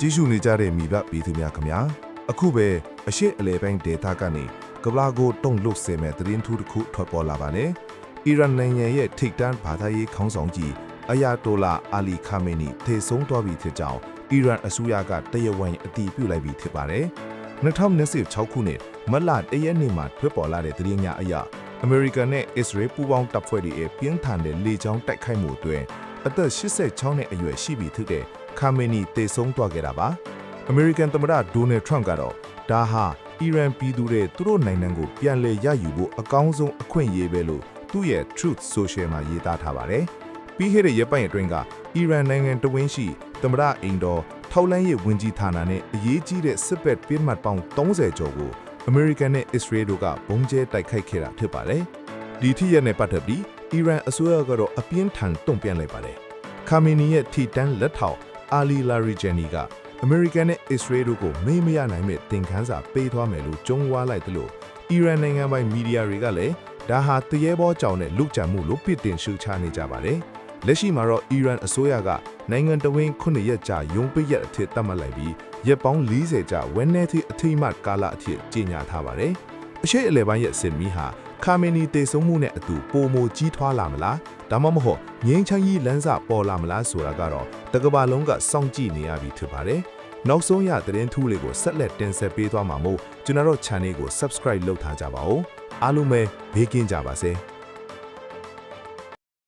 ကြည့်ရှုနေကြတဲ့မိဘပြည်သူများခင်ဗျာအခုပဲအရှိအလဲပိုင်းဒေတာကနေကဗလာကိုတုံ့လုတ်စေမဲ့သတင်းထူးတစ်ခုထွက်ပေါ်လာပါတယ်အီရန်နိုင်ငံရဲ့ထိပ်တန်းဘာသာရေးခေါင်းဆောင်ကြီးအယာတိုလာအာလီခါမေနီထေဆုံးသွားပြီဖြစ်ကြောင်းအီရန်အစိုးရကတရားဝင်အတည်ပြုလိုက်ပြီဖြစ်ပါတယ်2026ခုနှစ်မတ်လ1ရက်နေ့မှာထွက်ပေါ်လာတဲ့သတင်းများအရအမေရိကန်နဲ့အစ္စရေးပူးပေါင်းတပ်ဖွဲ့တွေရဲ့ပြင်းထန်တဲ့လေကြောင်းတိုက်ခိုက်မှုအတွင်းအသက်86နှစ်အရွယ်ရှိပြီဖြစ်တဲ့ခါမေနီတေဆုံးသွားခဲ့တာပါအမေရိကန်သမ္မတဒေါ်နယ်ထရန့်ကတော့ဒါဟာအီရန်ပြည်သူတွေသူတို့နိုင်ငံကိုပြန်လည်ရယူဖို့အကောင်းဆုံးအခွင့်အရေးပဲလို့သူ့ရဲ့ Truth Social မှာရေးသားထားပါတယ်ပြီးခဲ့တဲ့ရက်ပိုင်းအတွင်းကအီရန်နိုင်ငံတဝင်းရှိသမ္မတအိမ်တော်ထောက်လှမ်းရေးဝန်ကြီးဌာနနဲ့အရေးကြီးတဲ့စစ်ဘက်ပြစ်မှတ်ပေါင်း30ကျော်ကိုအမေရိကန်နဲ့အစ္စရေးတို့ကဘုံကျဲတိုက်ခိုက်ခဲ့တာဖြစ်ပါတယ်ဒီထိရက်နဲ့ပတ်သက်ပြီးအီရန်အစိုးရကတော့အပြင်းထန်တုံ့ပြန်လိုက်ပါတယ်ခါမီနီရဲ့ထိတန်းလက်ထောက်အာလီလာရီဂျန်နီကအမေရိကန်နဲ့အစ္စရေးတို့ကိုမေးမရနိုင်မဲ့သင်ခန်းစာပေးသွားမယ်လို့ကြုံဝါလိုက်တယ်လို့အီရန်နိုင်ငံပိုင်မီဒီယာတွေကလည်းဒါဟာတရေဘောကြောင်တဲ့လူကြံမှုလို့ပြစ်တင်ရှုချနေကြပါတယ်လက်ရှိမှာတော့အီရန်အစိုးရကနိုင်ငံတော်ဝင်9ရက်ကြာရုံးပိတ်ရက်အဖြစ်သတ်မှတ်လိုက်ပြီးရက်ပေါင်း40ကြာဝက်နေသည့်အထိမတ်ကာလအဖြစ်ကြေညာထားပါတယ်အရှိအလဲပိုင်းရဲ့စစ်မီးဟာခါမီနီတေဆုံးမှုနဲ့အတူပိုမိုကြီးထွားလာမလားဒါမှမဟုတ်ငြိမ်းချမ်းရေးလမ်းစာပေါ်လာမလားဆိုတာကတော့တကမ္ဘာလုံးကစောင့်ကြည့်နေရပြီဖြစ်ပါတယ်နောက်ဆုံးရသတင်းထူးလေးကိုဆက်လက်တင်ဆက်ပေးသွားမှာမို့ကျွန်တော်တို့ channel ကို subscribe လုပ်ထားကြပါဦးအားလုံးပဲဘေးကင်းကြပါစေ